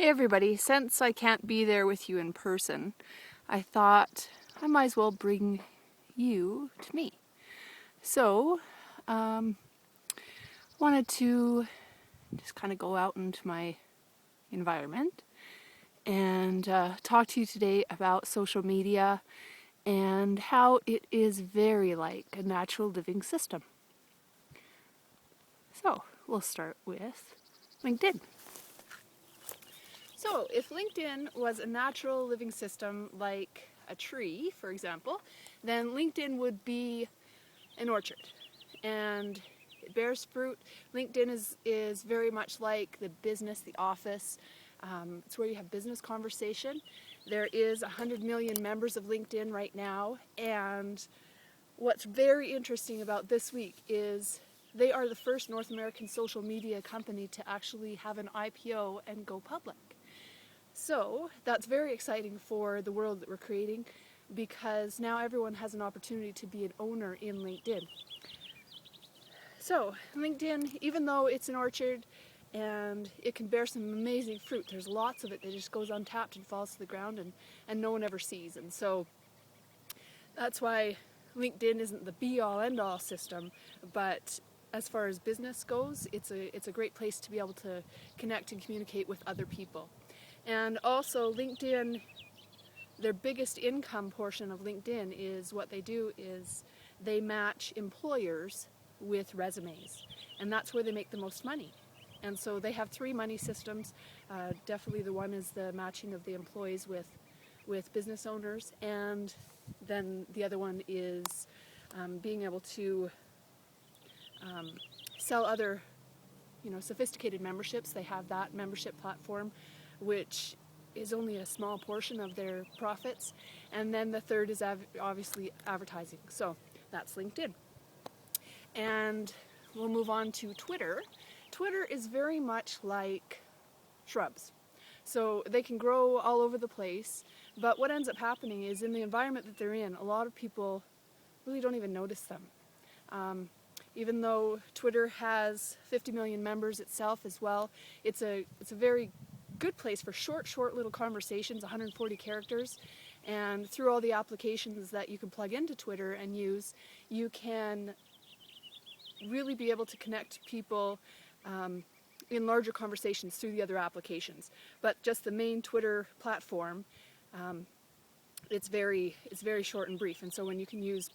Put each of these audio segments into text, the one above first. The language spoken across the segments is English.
Hey everybody, since I can't be there with you in person, I thought I might as well bring you to me. So, wanted to just kind of go out into my environment and talk to you today about social media and how it is very like a natural living system. So, we'll start with LinkedIn. So, if LinkedIn was a natural living system like a tree, for example, then LinkedIn would be an orchard. And it bears fruit. LinkedIn is very much like the business, the office. It's where you have business conversation. There is 100 million members of LinkedIn right now. And what's very interesting about this week is they are the first North American social media company to actually have an IPO and go public. So that's very exciting for the world that we're creating, because now everyone has an opportunity to be an owner in LinkedIn. So LinkedIn, even though it's an orchard and it can bear some amazing fruit, there's lots of it that just goes untapped and falls to the ground and no one ever sees. And so that's why LinkedIn isn't the be-all end-all system, but as far as business goes, it's a great place to be able to connect and communicate with other people. And also LinkedIn, their biggest income portion of LinkedIn is what they do is they match employers with resumes. And that's where they make the most money. And so they have three money systems. Definitely the one is the matching of the employees with business owners. And then the other one is being able to sell other sophisticated memberships. They have that membership platform, which is only a small portion of their profits. And then the third is obviously advertising. So that's LinkedIn. And we'll move on to Twitter. Twitter is very much like shrubs. So they can grow all over the place, but what ends up happening is in the environment that they're in, a lot of people really don't even notice them. Even though Twitter has 50 million members itself as well, it's a very good place for short little conversations, 140 characters. And through all the applications that you can plug into Twitter and use, you can really be able to connect people in larger conversations through the other applications. But just the main Twitter platform, it's very short and brief. And so when you can use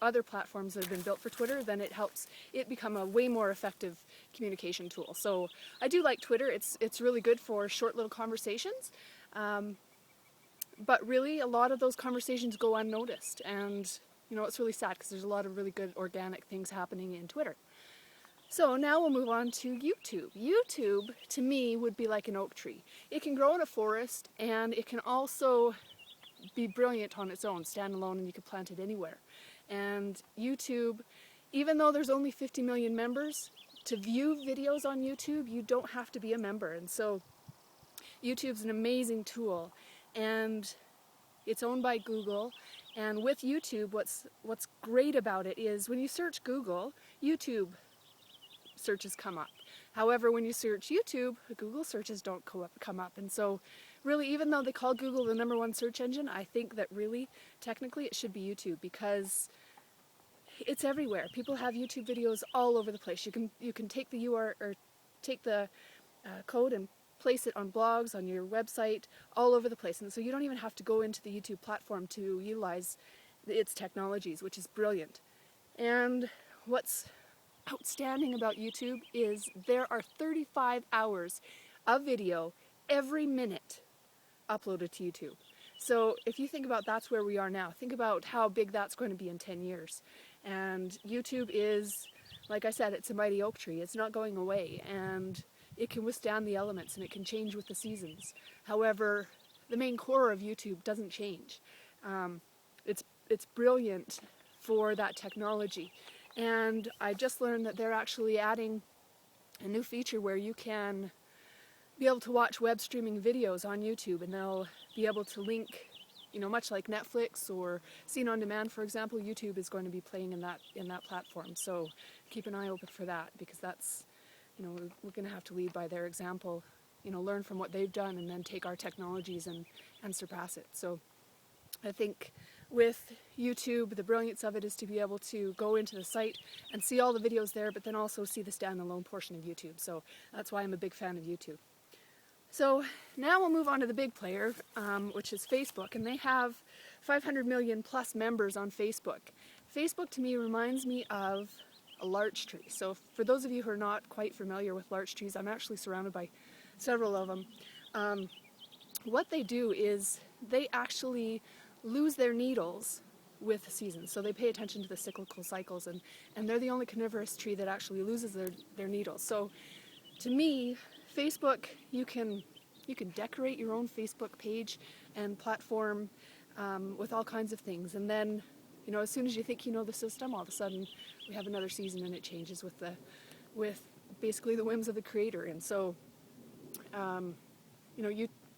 other platforms that have been built for Twitter, then it helps it become a way more effective communication tool. So I do like Twitter. It's really good for short little conversations. But really, a lot of those conversations go unnoticed. And, it's really sad because there's a lot of really good organic things happening in Twitter. So now we'll move on to YouTube. YouTube, to me, would be like an oak tree. It can grow in a forest, and it can also be brilliant on its own, stand alone, and you can plant it anywhere. And YouTube, even though there's only 50 million members, to view videos on YouTube, you don't have to be a member. And so YouTube's an amazing tool. And it's owned by Google. And with YouTube, what's great about it is when you search Google, YouTube searches come up. However, when you search YouTube, Google searches don't come up. And so really, even though they call Google the #1 search engine, I think that really, technically, it should be YouTube, because it's everywhere. People have YouTube videos all over the place. You can take the URL or take the code and place it on blogs, on your website, all over the place. And so you don't even have to go into the YouTube platform to utilize its technologies, which is brilliant. And what's outstanding about YouTube is there are 35 hours of video every minute uploaded to YouTube. So if you think about that's where we are now, think about how big that's going to be in 10 years. And YouTube is, like I said, it's a mighty oak tree. It's not going away, and it can withstand the elements, and it can change with the seasons. However, the main core of YouTube doesn't change. It's brilliant for that technology. And I just learned that they're actually adding a new feature where you can be able to watch web streaming videos on YouTube, and they'll be able to link, much like Netflix or Scene on Demand, for example. YouTube is going to be playing in that platform. So keep an eye open for that, because that's, we're going to have to lead by their example learn from what they've done and then take our technologies and surpass it. So I think with YouTube, the brilliance of it is to be able to go into the site and see all the videos there, but then also see the standalone portion of YouTube. So that's why I'm a big fan of YouTube. So now we'll move on to the big player, which is Facebook, and they have 500 million plus members on Facebook. Facebook to me reminds me of a larch tree. So for those of you who are not quite familiar with larch trees, I'm actually surrounded by several of them. What they do is they actually lose their needles with the seasons. So they pay attention to the cyclical cycles, and they're the only carnivorous tree that actually loses their needles. So to me, Facebook, you can decorate your own Facebook page and platform with all kinds of things. And then, as soon as you think you know the system, all of a sudden we have another season and it changes with basically the whims of the creator. And so,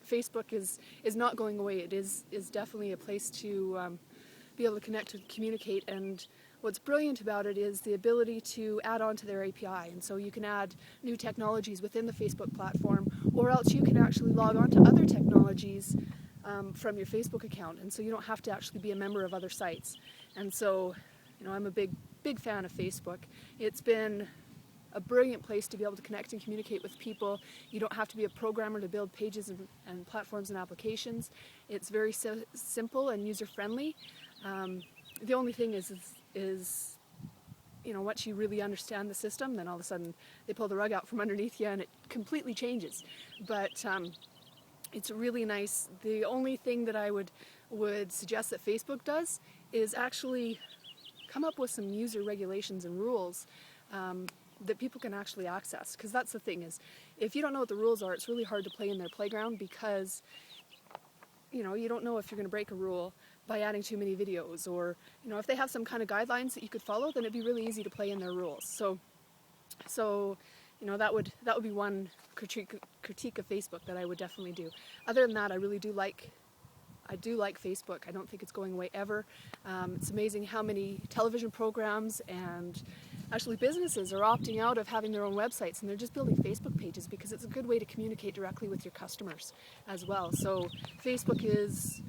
Facebook is not going away. It is definitely a place to be able to connect and communicate. And what's brilliant about it is the ability to add on to their API. And so you can add new technologies within the Facebook platform, or else you can actually log on to other technologies from your Facebook account. And so you don't have to actually be a member of other sites. And so, I'm a big fan of Facebook. It's been a brilliant place to be able to connect and communicate with people. You don't have to be a programmer to build pages and platforms and applications. It's very simple and user-friendly. The only thing is once you really understand the system, then all of a sudden they pull the rug out from underneath you and it completely changes. But it's really nice. The only thing that I would suggest that Facebook does is actually come up with some user regulations and rules that people can actually access. Because that's the thing, is if you don't know what the rules are, it's really hard to play in their playground, because you don't know if you're going to break a rule by adding too many videos, or if they have some kind of guidelines that you could follow, then it'd be really easy to play in their rules. So that would be one critique of Facebook that I would definitely do. Other than that, I do like Facebook. I don't think it's going away ever. It's amazing how many television programs and actually businesses are opting out of having their own websites, and they're just building Facebook pages because it's a good way to communicate directly with your customers as well. So Facebook is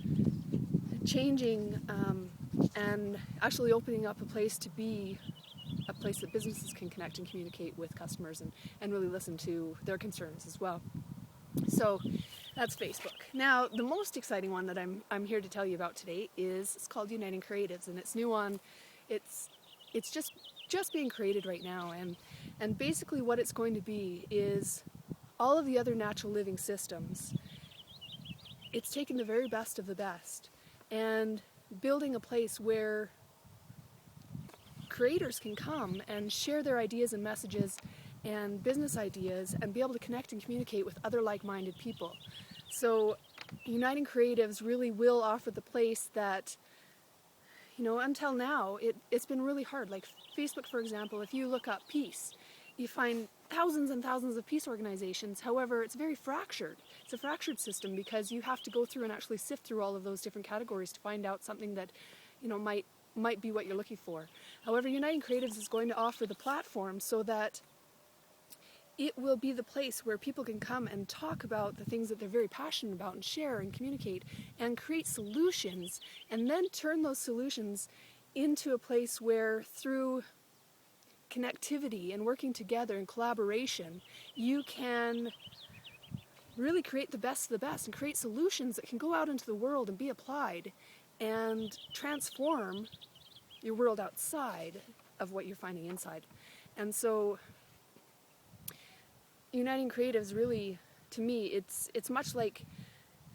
changing and actually opening up a place to be a place that businesses can connect and communicate with customers and really listen to their concerns as well. So that's Facebook. Now, the most exciting one that I'm here to tell you about today it's called Uniting Creatives, and it's new on. It's just being created right now, and basically what it's going to be is all of the other natural living systems. It's taking the very best of the best and building a place where creators can come and share their ideas and messages and business ideas and be able to connect and communicate with other like-minded people. So Uniting Creatives really will offer the place that, until now, it's been really hard. Like Facebook, for example, if you look up peace, you find thousands and thousands of peace organizations. However, it's very fractured. It's a fractured system because you have to go through and actually sift through all of those different categories to find out something that, might be what you're looking for. However, Uniting Creatives is going to offer the platform so that it will be the place where people can come and talk about the things that they're very passionate about and share and communicate and create solutions, and then turn those solutions into a place where, through connectivity and working together and collaboration, you can really create the best of the best and create solutions that can go out into the world and be applied and transform your world outside of what you're finding inside. And so Uniting Creatives really, to me, it's much like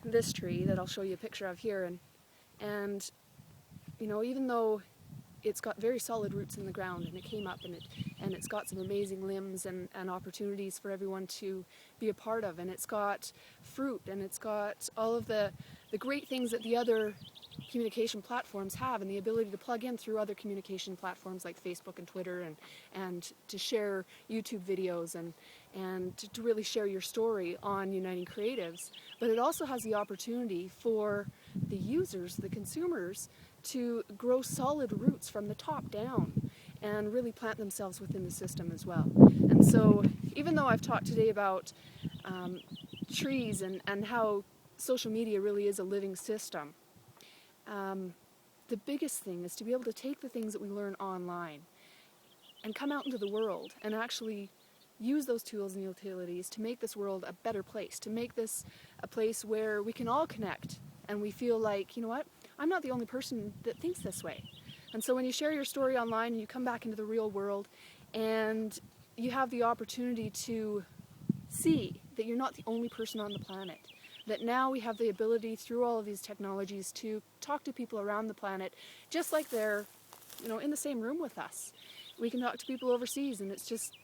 this tree that I'll show you a picture of here, and even though it's got very solid roots in the ground, and it came up, and it's got some amazing limbs and opportunities for everyone to be a part of, and it's got fruit, and it's got all of the great things that the other communication platforms have, and the ability to plug in through other communication platforms like Facebook and Twitter, and to share YouTube videos and to really share your story on Uniting Creatives. But it also has the opportunity for the users, the consumers, to grow solid roots from the top down and really plant themselves within the system as well. And so even though I've talked today about trees and how social media really is a living system. The biggest thing is to be able to take the things that we learn online and come out into the world and actually use those tools and utilities to make this world a better place, to make this a place where we can all connect and we feel like, you know what, I'm not the only person that thinks this way. And so when you share your story online and you come back into the real world and you have the opportunity to see that you're not the only person on the planet, that now we have the ability through all of these technologies to talk to people around the planet just like they're, in the same room with us. We can talk to people overseas and it's just,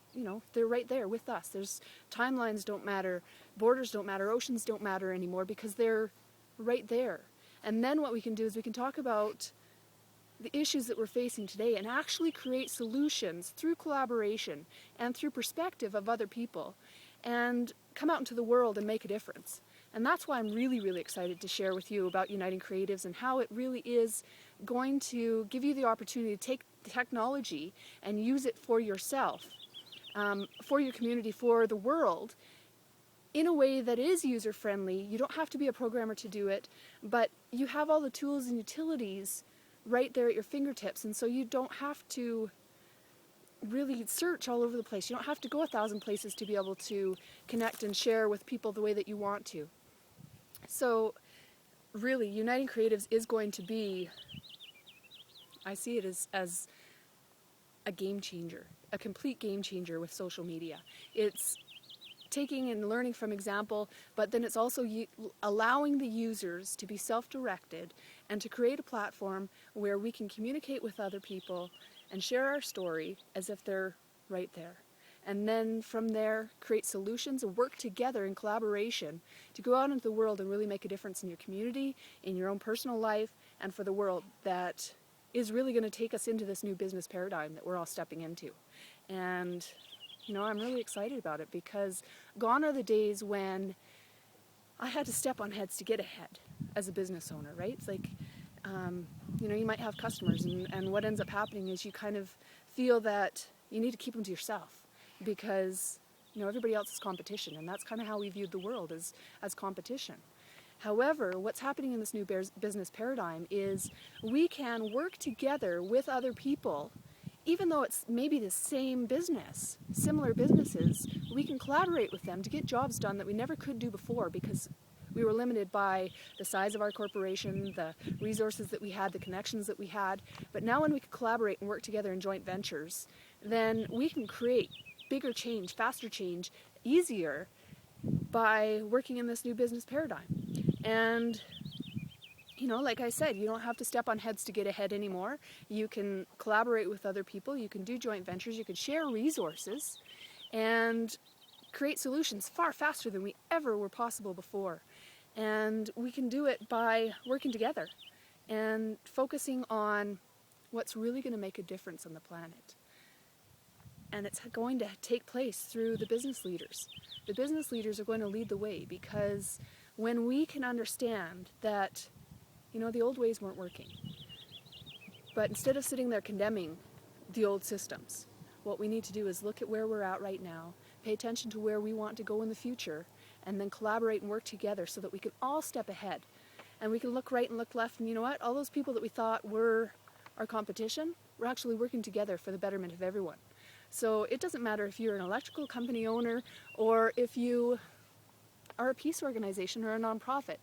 they're right there with us. There's timelines don't matter, borders don't matter, oceans don't matter anymore because they're right there. And then what we can do is we can talk about the issues that we're facing today and actually create solutions through collaboration and through perspective of other people and come out into the world and make a difference. And that's why I'm really, really excited to share with you about Uniting Creatives and how it really is going to give you the opportunity to take technology and use it for yourself, for your community, for the world, in a way that is user-friendly. You don't have to be a programmer to do it, but you have all the tools and utilities right there at your fingertips, and so you don't have to really search all over the place. You don't have to go 1,000 places to be able to connect and share with people the way that you want to. So really, Uniting Creatives is going to be, I see it as a game changer, a complete game changer with social media. It's taking and learning from example, but then it's also allowing the users to be self-directed and to create a platform where we can communicate with other people and share our story as if they're right there. And then from there, create solutions and work together in collaboration to go out into the world and really make a difference in your community, in your own personal life, and for the world that is really going to take us into this new business paradigm that we're all stepping into. And I'm really excited about it because gone are the days when I had to step on heads to get ahead as a business owner, right? It's like, you might have customers and what ends up happening is you kind of feel that you need to keep them to yourself because, everybody else is competition, and that's kind of how we viewed the world as competition. However, what's happening in this new business paradigm is we can work together with other people. Even though it's maybe the same business, similar businesses, we can collaborate with them to get jobs done that we never could do before because we were limited by the size of our corporation, the resources that we had, the connections that we had. But now when we can collaborate and work together in joint ventures, then we can create bigger change, faster change, easier by working in this new business paradigm. And like I said, you don't have to step on heads to get ahead anymore. You can collaborate with other people, you can do joint ventures, you can share resources and create solutions far faster than we ever were possible before. And we can do it by working together and focusing on what's really going to make a difference on the planet. And it's going to take place through the business leaders. The business leaders are going to lead the way because when we can understand that the old ways weren't working. But instead of sitting there condemning the old systems, what we need to do is look at where we're at right now, pay attention to where we want to go in the future, and then collaborate and work together so that we can all step ahead. And we can look right and look left, and all those people that we thought were our competition, we're actually working together for the betterment of everyone. So it doesn't matter if you're an electrical company owner or if you are a peace organization or a nonprofit.